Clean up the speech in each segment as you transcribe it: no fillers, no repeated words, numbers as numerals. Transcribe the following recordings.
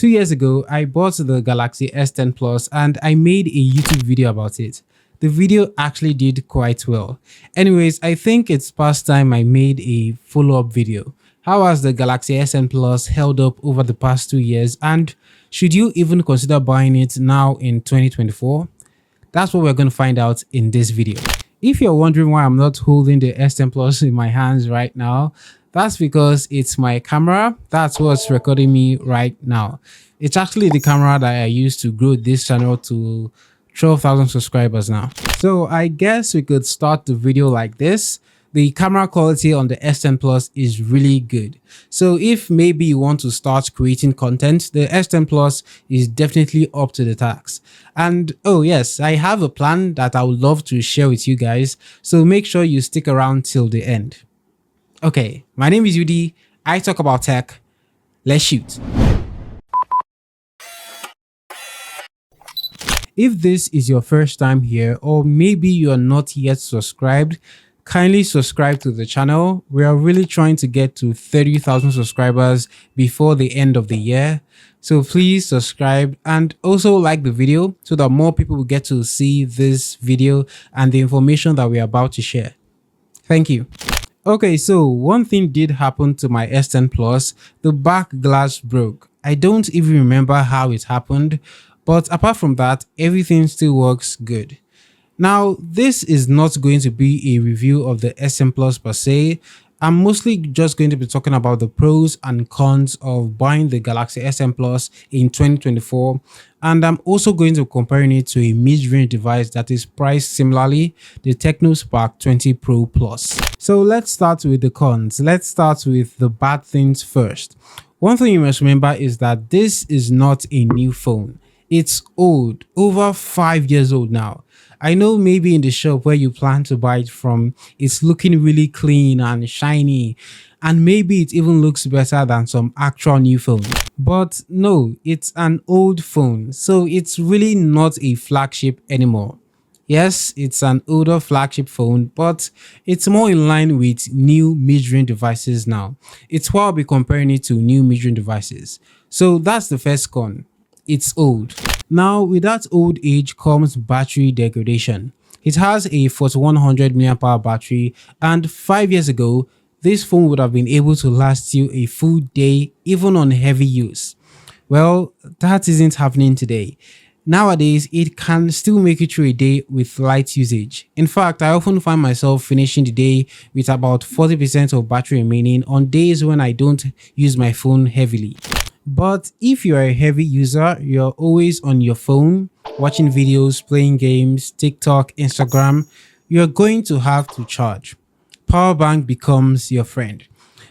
2 years ago, I bought the Galaxy S10 Plus and I made a YouTube video about it. The video actually did quite well. Anyways, I think it's past time I made a follow-up video. How has the Galaxy S10 Plus held up over the past 2 years, and should you even consider buying it now in 2024? That's what we're going to find out in this video. If you're wondering why I'm not holding the S10 Plus in my hands right now, that's because it's my camera. That's what's recording me right now. It's actually the camera that I use to grow this channel to 12,000 subscribers now. So I guess we could start the video like this. The camera quality on the S10 Plus is really good. So if maybe you want to start creating content, the S10 Plus is definitely up to the task. And oh yes, I have a plan that I would love to share with you guys. So make sure you stick around till the end. Okay, my name is Yudi. I talk about tech. Let's shoot. If this is your first time here, or maybe you are not yet subscribed, kindly subscribe to the channel. We are really trying to get to 30,000 subscribers before the end of the year. So please subscribe and also like the video so that more people will get to see this video and the information that we are about to share. Thank you. Okay, so one thing did happen to my S10 Plus. The back glass broke. I don't even remember how it happened, but apart from that, everything still works good. Now, this is not going to be a review of the S10 Plus per se. I'm mostly just going to be talking about the pros and cons of buying the Galaxy S10 Plus in 2024. And I'm also going to be comparing it to a mid-range device that is priced similarly, the Tecno Spark 20 Pro Plus. So let's start with the cons. Let's start with the bad things first. One thing you must remember is that this is not a new phone. It's old, over 5 years old now. I know maybe in the shop where you plan to buy it from, it's looking really clean and shiny, and maybe it even looks better than some actual new phones. But no, it's an old phone, so it's really not a flagship anymore. Yes, it's an older flagship phone, but it's more in line with new mid-range devices now. It's why I'll be comparing it to new mid-range devices. So that's the first con. It's old. Now, with that old age comes battery degradation. It has a 4100 mAh battery, and 5 years ago, this phone would have been able to last you a full day even on heavy use. Well, that isn't happening today. Nowadays, it can still make it through a day with light usage. In fact, I often find myself finishing the day with about 40% of battery remaining on days when I don't use my phone heavily. But if you're a heavy user, you're always on your phone, watching videos, playing games, TikTok, Instagram, you're going to have to charge. Power bank becomes your friend.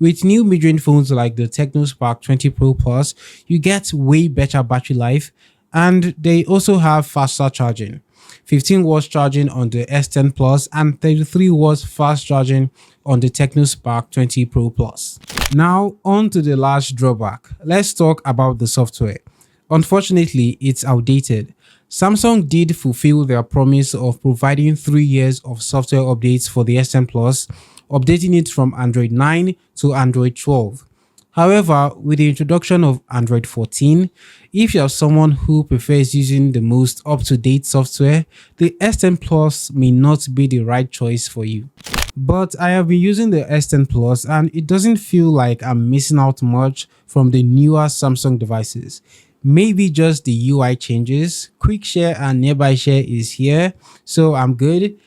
With new mid-range phones like the Tecno Spark 20 Pro Plus, you get way better battery life, and they also have faster charging. 15 watts charging on the S10 Plus and 33 watts fast charging on the Tecno Spark 20 Pro Plus. Now on to the last drawback. Let's talk about the software. Unfortunately, it's outdated. Samsung did fulfill their promise of providing 3 years of software updates for the S10 Plus, updating it from Android 9 to Android 12. However, with the introduction of Android 14, if you're someone who prefers using the most up-to-date software, the S10 Plus may not be the right choice for you. But I have been using the S10 Plus and it doesn't feel like I'm missing out much from the newer Samsung devices. Maybe just the UI changes, quick share and nearby share is here, so I'm good.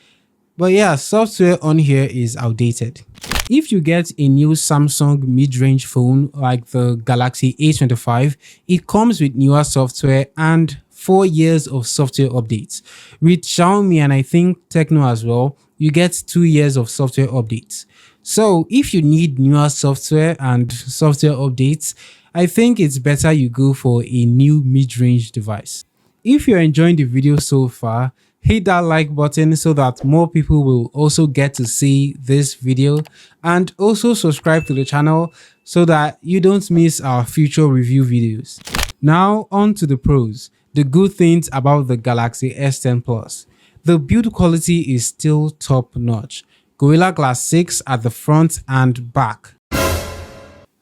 But yeah, software on here is outdated. If you get a new Samsung mid-range phone like the Galaxy A25, it comes with newer software and 4 years of software updates. With Xiaomi and I think Tecno as well, you get 2 years of software updates. So if you need newer software and software updates, I think it's better you go for a new mid-range device. If you're enjoying the video so far, hit that like button so that more people will also get to see this video, and also subscribe to the channel so that you don't miss our future review videos. Now on to the pros, the good things about the Galaxy S10 Plus. The build quality is still top notch. Gorilla Glass 6 at the front and back.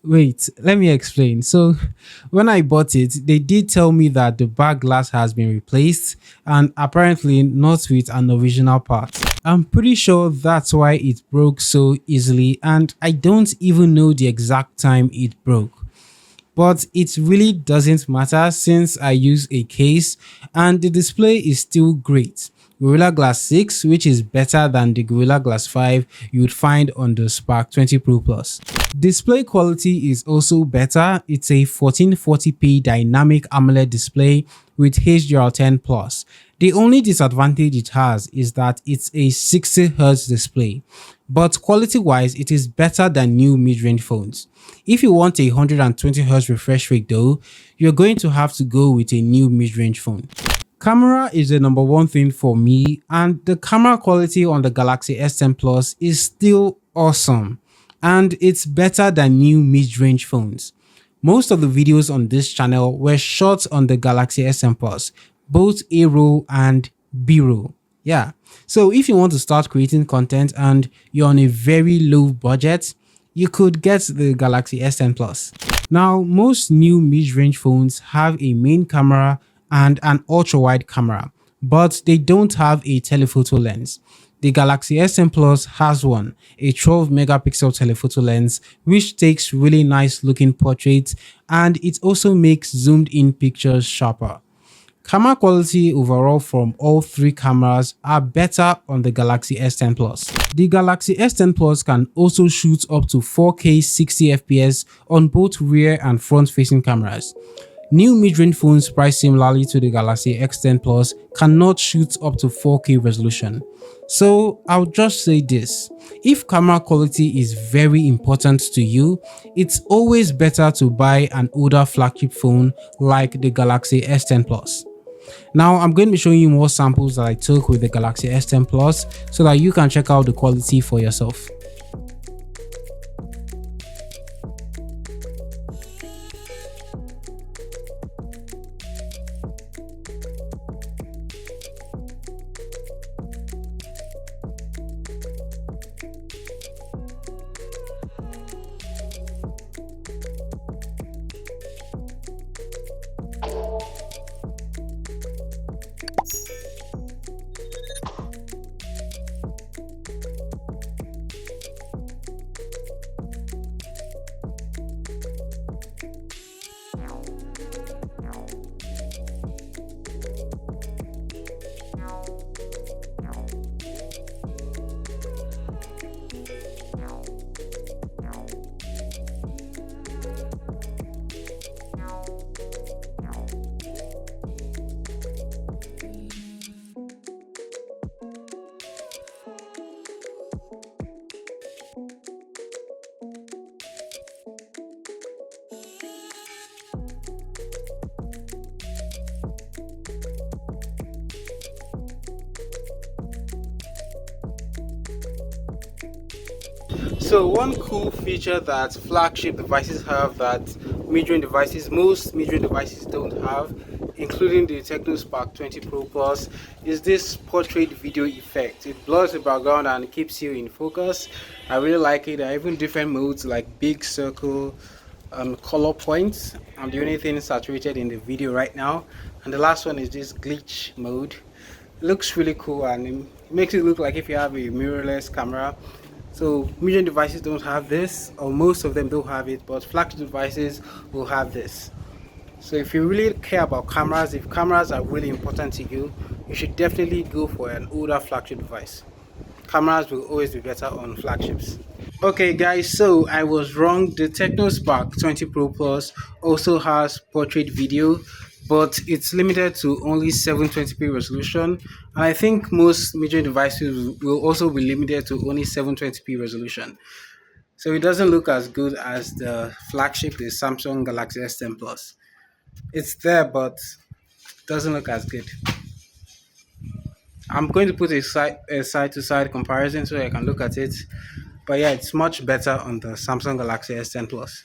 Wait, let me explain. So, when I bought it, they did tell me that the back glass has been replaced and apparently not with an original part. I'm pretty sure that's why it broke so easily, and I don't even know the exact time it broke. But it really doesn't matter since I use a case and the display is still great. Gorilla Glass 6, which is better than the Gorilla Glass 5 you would find on the Spark 20 Pro Plus. Display quality is also better. It's a 1440p dynamic AMOLED display with HDR10 Plus. The only disadvantage it has is that it's a 60Hz display, but quality-wise, it is better than new mid-range phones. If you want a 120Hz refresh rate though, you're going to have to go with a new mid-range phone. Camera is the number one thing for me, and the camera quality on the Galaxy S10 Plus is still awesome, and it's better than new mid-range phones. Most of the videos on this channel were shot on the Galaxy S10 Plus, both A-roll and B-roll. Yeah, so if you want to start creating content and you're on a very low budget, you could get the Galaxy S10 Plus. Now, most new mid-range phones have a main camera and an ultra-wide camera, but they don't have a telephoto lens. The Galaxy S10 Plus has one, a 12 megapixel telephoto lens, which takes really nice looking portraits, and it also makes zoomed in pictures sharper. Camera quality overall from all three cameras are better on the Galaxy S10 Plus. The Galaxy S10 Plus can also shoot up to 4K 60fps on both rear and front facing cameras. New mid-range phones priced similarly to the Galaxy S10 Plus cannot shoot up to 4K resolution. So I'll just say this, if camera quality is very important to you, it's always better to buy an older flagship phone like the Galaxy S10 Plus. Now I'm going to be showing you more samples that I took with the Galaxy S10 Plus so that you can check out the quality for yourself. So one cool feature that flagship devices have that most mid-range devices don't have, including the Tecno Spark 20 Pro Plus, is this portrait video effect. It blurs the background and keeps you in focus. I really like it. There are even different modes like big circle, color points. I'm the only thing saturated in the video right now. And the last one is this glitch mode. It looks really cool and it makes it look like if you have a mirrorless camera. So mid-range devices don't have this, or most of them don't have it, but flagship devices will have this. So if you really care about cameras, if cameras are really important to you, you should definitely go for an older flagship device. Cameras will always be better on flagships. Okay guys, so I was wrong. The Tecno Spark 20 Pro Plus also has portrait video, but it's limited to only 720p resolution, and I think most mid-range devices will also be limited to only 720p resolution. So it doesn't look as good as the flagship, the Samsung Galaxy S10 Plus. It's there, but doesn't look as good. I'm going to put a side-to-side comparison so I can look at it. But yeah, it's much better on the Samsung Galaxy S10 Plus.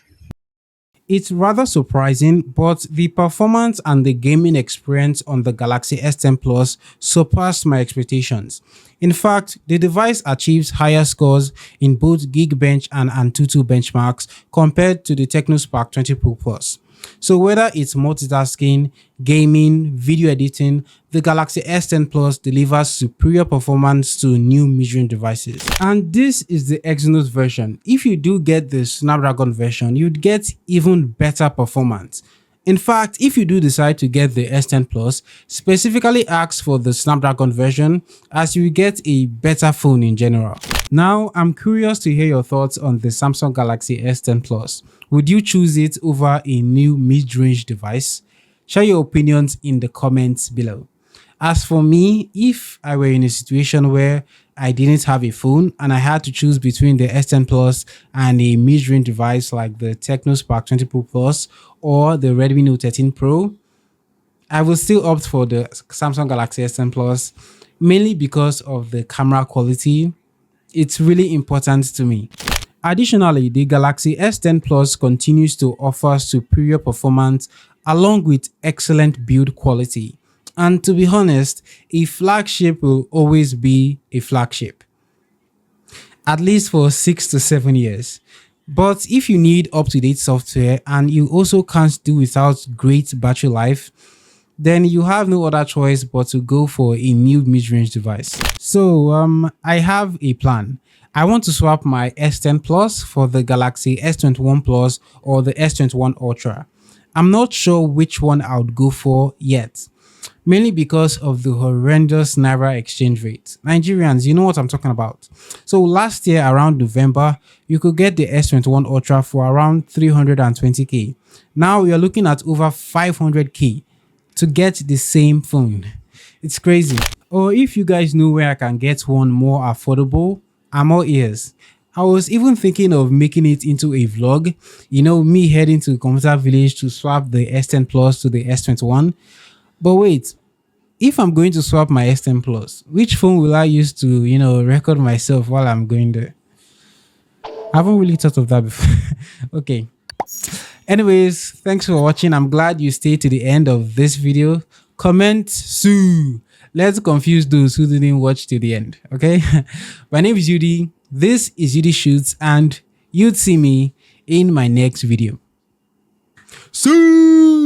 It's rather surprising, but the performance and the gaming experience on the Galaxy S10 Plus surpassed my expectations. In fact, the device achieves higher scores in both Geekbench and Antutu benchmarks compared to the Technospark 20 Pro Plus. So whether it's multitasking, gaming, video editing, the Galaxy S10 Plus delivers superior performance to new mid-range devices. And this is the Exynos version. If you do get the Snapdragon version, you'd get even better performance. In fact, if you do decide to get the S10 Plus, specifically ask for the Snapdragon version as you get a better phone in general. Now, I'm curious to hear your thoughts on the Samsung Galaxy S10 Plus. Would you choose it over a new mid-range device? Share your opinions in the comments below. As for me, if I were in a situation where I didn't have a phone and I had to choose between the S10 Plus and a mid-range device like the Technospark 20 Pro Plus or the Redmi Note 13 Pro, I will still opt for the Samsung Galaxy S10 Plus, mainly because of the camera quality. It's really important to me. Additionally, the Galaxy S10 Plus continues to offer superior performance along with excellent build quality. And to be honest, a flagship will always be a flagship, at least for 6 to 7 years. But if you need up-to-date software and you also can't do without great battery life, then you have no other choice but to go for a new mid-range device. So I have a plan. I want to swap my S10 Plus for the Galaxy S21 Plus or the S21 Ultra. I'm not sure which one I would go for yet, mainly because of the horrendous Naira exchange rate. Nigerians, you know what I'm talking about. So last year around November, you could get the S21 Ultra for around 320k. Now you're looking at over 500k to get the same phone. It's crazy. Or if you guys know where I can get one more affordable, I'm all ears. I was even thinking of making it into a vlog, me heading to Computer Village to swap the S10 Plus to the S21. But wait, if I'm going to swap my S10 Plus, which phone will I use to, record myself while I'm going there? I haven't really thought of that before. Okay. Anyways, thanks for watching. I'm glad you stayed to the end of this video. Comment Sue. Let's confuse those who didn't watch to the end. Okay. My name is Yudi. This is Yudi Shoots, and you'd see me in my next video. See.